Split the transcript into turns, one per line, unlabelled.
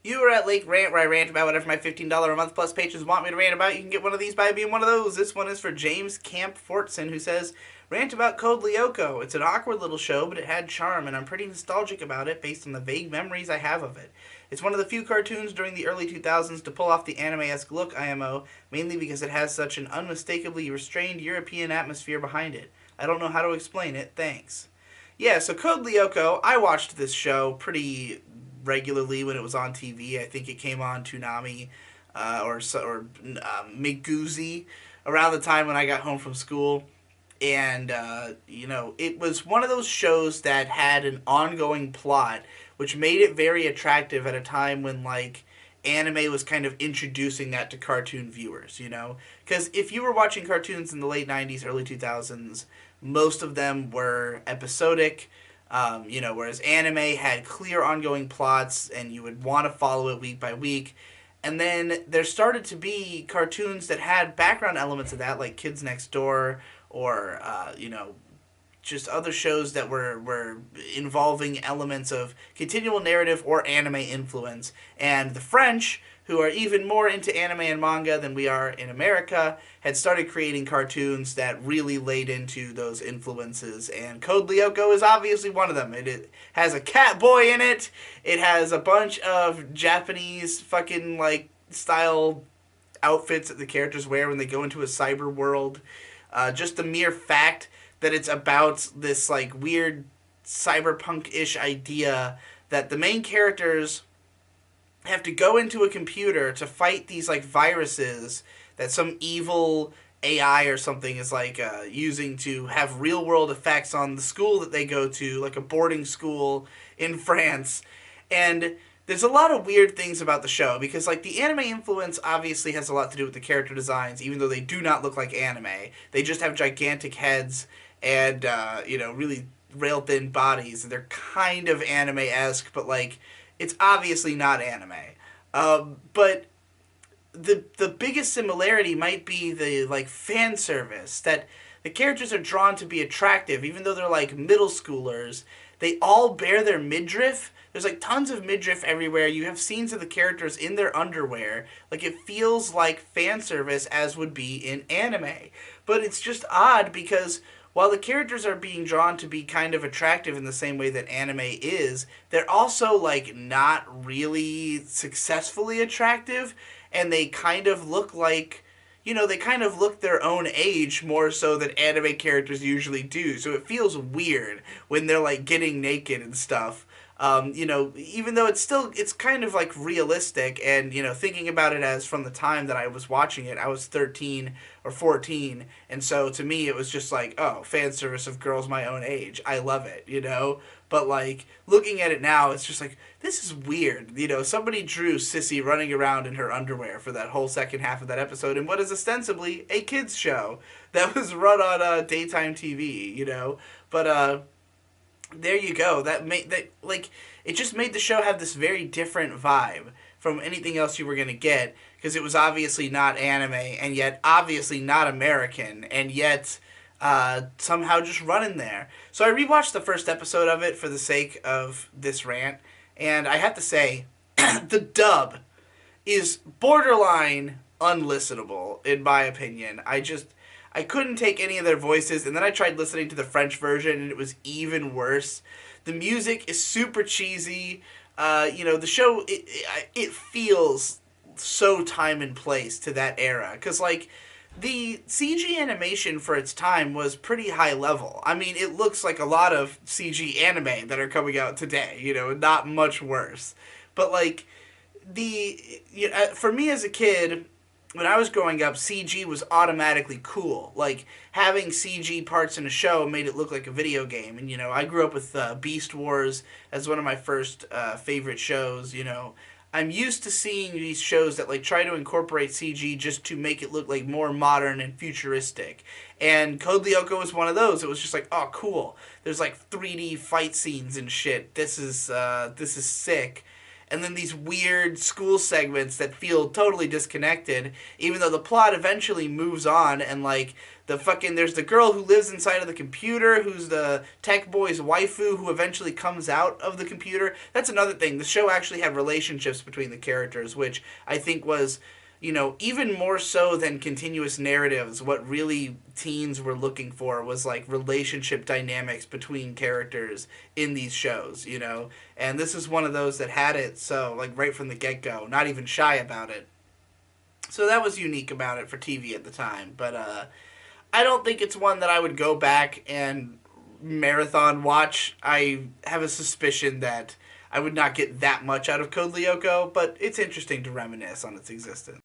You are at Lake Rant, where I rant about whatever my $15 a month plus patrons want me to rant about. You can get one of these by being one of those. This one is for James Camp Fortson, who says, Rant about Code Lyoko. It's an awkward little show, but it had charm, and I'm pretty nostalgic about it based on the vague memories I have of it. It's one of the few cartoons during the early 2000s to pull off the anime-esque look, IMO, mainly because it has such an unmistakably restrained European atmosphere behind it. I don't know how to explain it. Thanks. Yeah, so Code Lyoko, I watched this show pretty regularly when it was on TV. I think it came on Toonami or Miguzi around the time when I got home from school. And, it was one of those shows that had an ongoing plot, which made it very attractive at a time when, like, anime was kind of introducing that to cartoon viewers, you know? Because if you were watching cartoons in the late 90s, early 2000s, most of them were episodic, whereas anime had clear ongoing plots and you would want to follow it week by week. And then there started to be cartoons that had background elements of that, like Kids Next Door or, just other shows that were involving elements of continual narrative or anime influence. And the French, who are even more into anime and manga than we are in America, had started creating cartoons that really laid into those influences. And Code Lyoko is obviously one of them. It has a cat boy in it. It has a bunch of Japanese fucking, like, style outfits that the characters wear when they go into a cyber world. Just the mere fact that it's about this, like, weird cyberpunk-ish idea that the main characters have to go into a computer to fight these, like, viruses that some evil AI or something is, like, using to have real-world effects on the school that they go to, like a boarding school in France. And there's a lot of weird things about the show because, like, the anime influence obviously has a lot to do with the character designs, even though they do not look like anime. They just have gigantic heads and, really rail thin bodies. They're kind of anime-esque, but, like, it's obviously not anime. But the biggest similarity might be the, like, fan service, that the characters are drawn to be attractive, even though they're, like, middle schoolers. They all bear their midriff. There's, like, tons of midriff everywhere. You have scenes of the characters in their underwear. Like, it feels like fan service as would be in anime. But it's just odd because while the characters are being drawn to be kind of attractive in the same way that anime is, they're also, like, not really successfully attractive, and they kind of look like, they kind of look their own age more so than anime characters usually do. So it feels weird when they're, like, getting naked and stuff. Even though it's kind of, like, realistic, and, thinking about it as from the time that I was watching it, I was 13 or 14, and so to me it was just like, oh, fan service of girls my own age. I love it, But, like, looking at it now, it's just like, this is weird. Somebody drew Sissy running around in her underwear for that whole second half of that episode in what is ostensibly a kids show that was run on daytime TV, But, there you go. It just made the show have this very different vibe from anything else you were going to get, because it was obviously not anime, and yet obviously not American, and yet somehow just running there. So I rewatched the first episode of it for the sake of this rant, and I have to say, the dub is borderline unlistenable, in my opinion. I couldn't take any of their voices, and then I tried listening to the French version, and it was even worse. The music is super cheesy. The show, it feels so time and place to that era. Because, like, the CG animation for its time was pretty high level. I mean, it looks like a lot of CG anime that are coming out today, not much worse. But, like, for me as a kid, when I was growing up, CG was automatically cool. Like, having CG parts in a show made it look like a video game. And, I grew up with Beast Wars as one of my first favorite shows, I'm used to seeing these shows that, like, try to incorporate CG just to make it look, like, more modern and futuristic. And Code Lyoko was one of those. It was just like, oh, cool. There's, like, 3D fight scenes and shit. This is sick. and then these weird school segments that feel totally disconnected, even though the plot eventually moves on, and like there's the girl who lives inside of the computer who's the tech boy's waifu who eventually comes out of the computer. That's another thing. The show actually had relationships between the characters, which I think was, even more so than continuous narratives. What really teens were looking for was like relationship dynamics between characters in these shows. And this is one of those that had it, so like right from the get-go, not even shy about it. So that was unique about it for TV at the time. But I don't think it's one that I would go back and marathon watch. I have a suspicion that I would not get that much out of Code Lyoko, but it's interesting to reminisce on its existence.